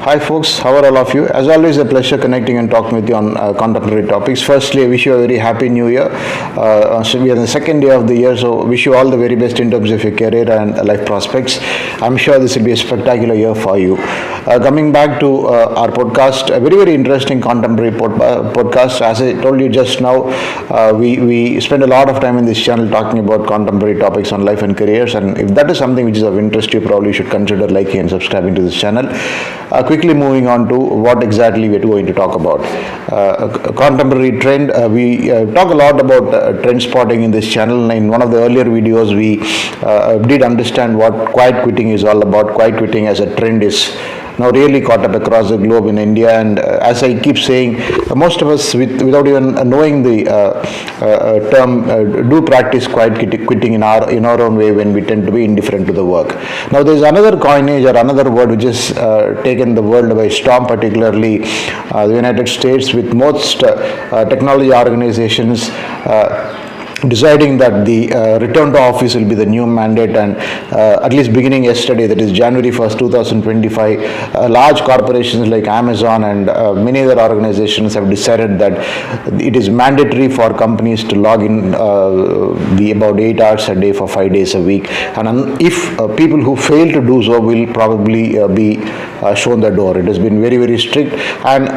Hi folks, how are all of you? As always, a pleasure connecting and talking with you on contemporary topics. Firstly, I wish you a very happy new year. So we are in the second day of the year, so wish you all the very best in terms of your career and life prospects. I'm sure this will be a spectacular year for you. Coming back to our podcast, a very interesting contemporary podcast. As I told you just now, we spend a lot of time in this channel talking about contemporary topics on life and careers, and if that is something which is of interest, you probably should consider liking and subscribing to this channel. Quickly moving on to what exactly we are going to talk about. Contemporary trend. We talk a lot about trend spotting in this channel. In one of the earlier videos, we did understand what quiet quitting is all about. Quiet quitting as a trend is now really caught up across the globe in India, and as I keep saying, most of us without even knowing the term do practice quiet quitting in our own way when we tend to be indifferent to the work. Now there's another coinage or another word which has taken the world by storm, particularly the United States, with most technology organizations deciding that the return to office will be the new mandate, and at least beginning yesterday, that is January 1st, 2025, large corporations like Amazon and many other organizations have decided that it is mandatory for companies to log in about 8 hours a day for 5 days a week, and if people who fail to do so will probably be shown the door. It has been very strict, and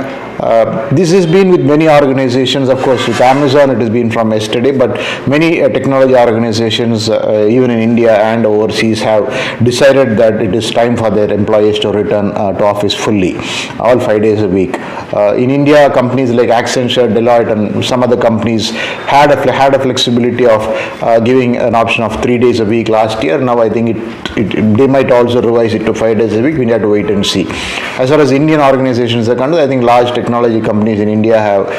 this has been with many organizations. Of course, with Amazon it has been from yesterday, but many technology organizations, even in India and overseas, have decided that it is time for their employees to return to office fully, all 5 days a week. In India, companies like Accenture, Deloitte, and some other companies had a flexibility of giving an option of 3 days a week last year. Now I think they might also revise it to 5 days a week. We need to wait and see. As far as Indian organizations are concerned, I think large technology companies in India have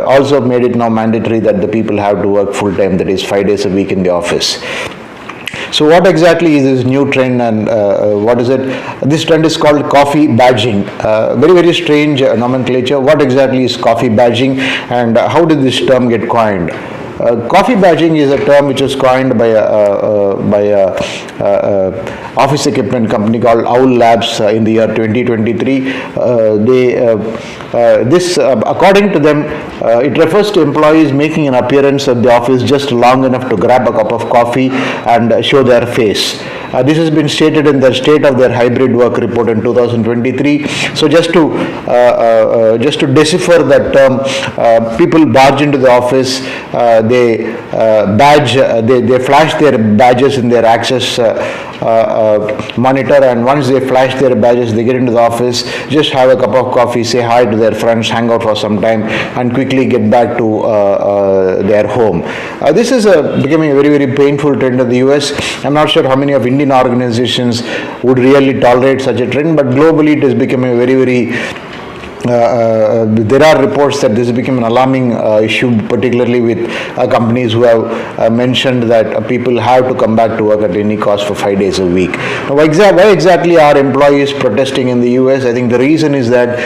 also made it now mandatory that the people have to work full time, that is 5 days a week in the office. So what exactly is this new trend, and what is it? This trend is called coffee badging. Very strange nomenclature. What exactly is coffee badging, and how did this term get coined? Coffee badging is a term which was coined by a office equipment company called Owl Labs in the year 2023. According to them, it refers to employees making an appearance at the office just long enough to grab a cup of coffee and show their face. This has been stated in the State of their Hybrid Work Report in 2023. So just to decipher that term, people barge into the office, they flash their badges in their access monitor, and once they flash their badges, they get into the office, just have a cup of coffee, say hi to their friends, hang out for some time, and quickly get back to their home. This is becoming a very painful trend in the US. I'm not sure how many of Indian organizations would really tolerate such a trend, but globally it is becoming a very there are reports that this has become an alarming issue, particularly with companies who have mentioned that people have to come back to work at any cost for 5 days a week. Now, why exactly are employees protesting in the US? I think the reason is that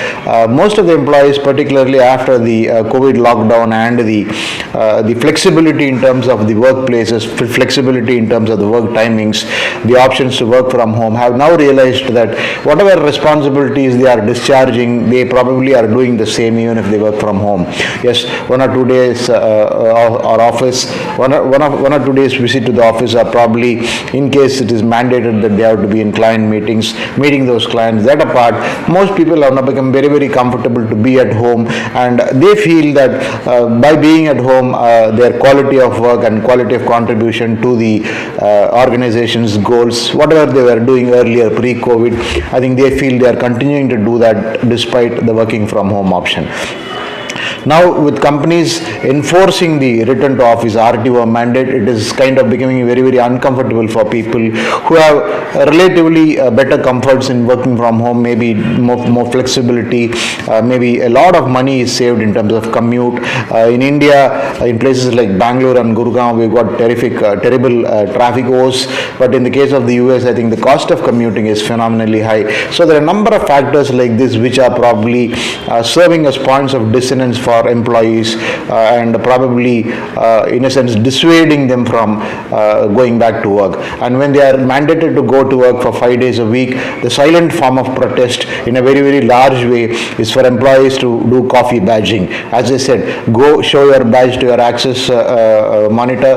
most of the employees, particularly after the COVID lockdown and the flexibility in terms of the workplaces, flexibility in terms of the work timings, the options to work from home, have now realized that whatever responsibilities they are discharging, they probably are doing the same even if they work from home. Yes, 1 or 2 days or office, one or 2 days visit to the office are probably, in case it is mandated that they have to be in client meetings, meeting those clients. That apart, most people have now become very comfortable to be at home, and they feel that by being at home, their quality of work and quality of contribution to the organization's goals, whatever they were doing earlier pre-COVID, I think they feel they are continuing to do that despite the working from home option. Now, with companies enforcing the return to office RTO mandate, it is kind of becoming very uncomfortable for people who have relatively better comforts in working from home, maybe more flexibility, maybe a lot of money is saved in terms of commute. In India, in places like Bangalore and Gurgaon, we've got terrible traffic woes, but in the case of the US, I think the cost of commuting is phenomenally high. So there are a number of factors like this which are probably serving as points of dissonance for for employees and probably in a sense dissuading them from going back to work. And when they are mandated to go to work for 5 days a week, the silent form of protest in a very, very large way is for employees to do coffee badging. As I said, go show your badge to your access monitor,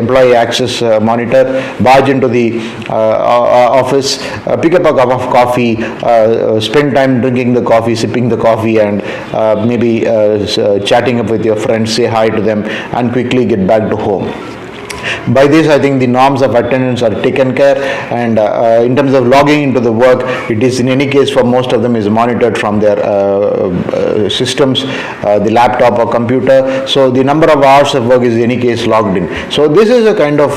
employee access monitor, badge into the office, pick up a cup of coffee, spend time drinking the coffee, sipping the coffee, and maybe chatting up with your friends, say hi to them, and quickly get back to home. By this, I think the norms of attendance are taken care, and in terms of logging into the work, it is in any case for most of them is monitored from their systems, the laptop or computer. So the number of hours of work is in any case logged in. So this is a kind of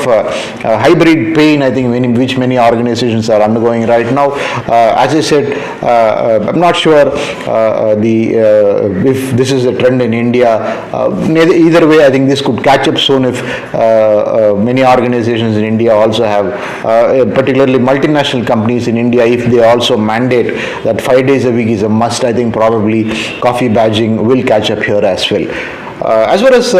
hybrid pain, I think, which many organizations are undergoing right now. As I said, I'm not sure if this is a trend in India. Either way, I think this could catch up soon if many organizations in India also have, particularly multinational companies in India, if they also mandate that 5 days a week is a must, I think probably coffee badging will catch up here as well. As far as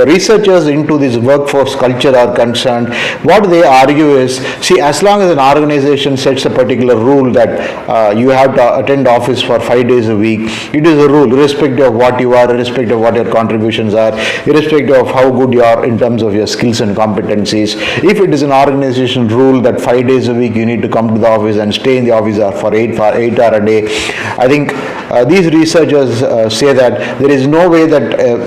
researchers into this workforce culture are concerned, what they argue is, see, as long as an organization sets a particular rule that you have to attend office for 5 days a week, it is a rule, irrespective of what you are, irrespective of what your contributions are, irrespective of how good you are in terms of your skills and competencies. If it is an organization rule that 5 days a week you need to come to the office and stay in the office for 8 hours a day, I think these researchers say that there is no way that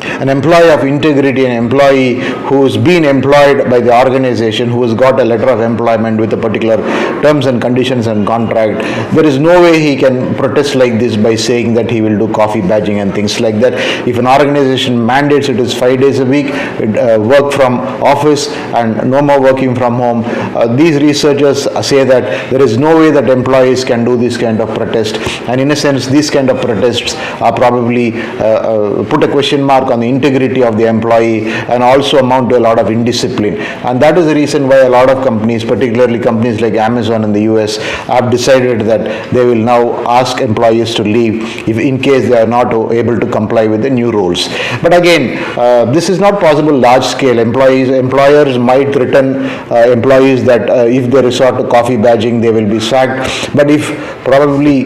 an employee of integrity, an employee who's been employed by the organization, who has got a letter of employment with a particular terms and conditions and contract, there is no way he can protest like this by saying that he will do coffee badging and things like that. If an organization mandates it is 5 days a week, work from office and no more working from home, these researchers say that there is no way that employees can do this kind of protest, and in a sense these kind of protests are probably put a question mark on the integrity of the employee and also amount to a lot of indiscipline. And that is the reason why a lot of companies, particularly companies like Amazon in the US, have decided that they will now ask employees to leave if in case they are not able to comply with the new rules. But again, this is not possible large scale. Employers might threaten employees that if they resort to coffee badging, they will be sacked. But if probably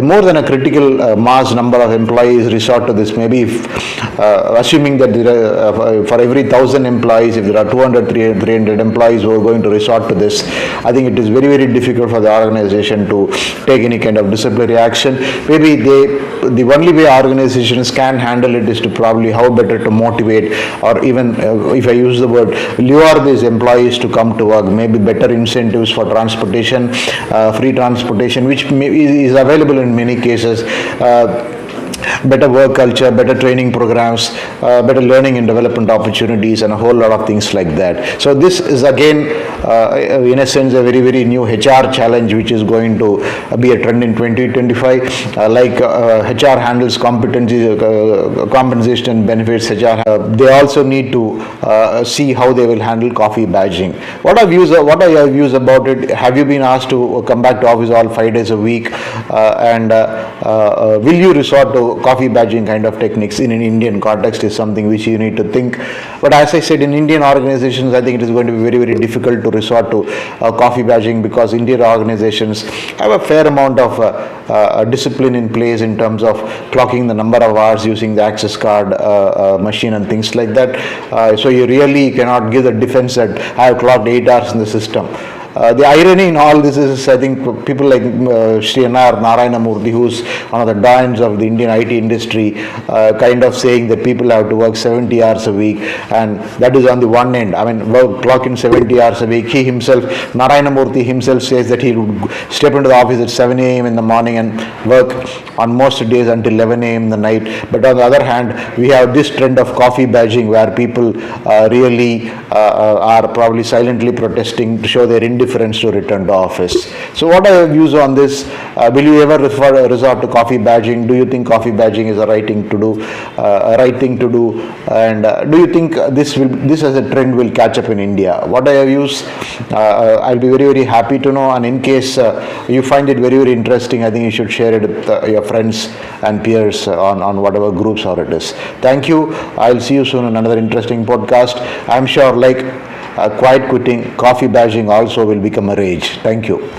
more than a critical mass number of employees resort to this, maybe if assuming that there are, for every 1,000 employees, if there are 200, 300 employees who are going to resort to this, I think it is very, very difficult for the organization to take any kind of disciplinary action. Maybe the only way organizations can handle it is to probably how better to motivate, or even if I use the word lure these employees to come to work, maybe better incentives for transportation, free transportation, which is available in many cases, better work culture, better training programs, better learning and development opportunities, and a whole lot of things like that. So this is again, in a sense, a very, very new HR challenge which is going to be a trend in 2025. Like HR handles competencies, compensation and benefits, HR, they also need to see how they will handle coffee badging. What are your views about it? Have you been asked to come back to office all 5 days a week? And will you resort to coffee badging kind of techniques in an Indian context is something which you need to think. But as I said, in Indian organizations, I think it is going to be very, very difficult to resort to coffee badging, because Indian organizations have a fair amount of discipline in place in terms of clocking the number of hours using the access card machine and things like that. So you really cannot give the defense that I have clocked 8 hours in the system. The irony in all this is, I think, people like Sri Narayana Murthy, who's one of the giants of the Indian IT industry, kind of saying that people have to work 70 hours a week, and that is on the one end. I mean, clock in 70 hours a week. He himself, Narayana Murthy himself, says that he would step into the office at 7 a.m. in the morning and work on most days until 11 a.m. in the night. But on the other hand, we have this trend of coffee badging where people really are probably silently protesting to show their indifference friends to return to office. So what are your views on this? Will you ever resort to coffee badging? Do you think coffee badging is a right thing to do? And do you think this as a trend will catch up in India? What are your views? I'll be very happy to know. And in case you find it very interesting, I think you should share it with your friends and peers on whatever groups or it is. Thank you. I'll see you soon in another interesting podcast. I'm sure, like quiet quitting, coffee badging also will become a rage. Thank you.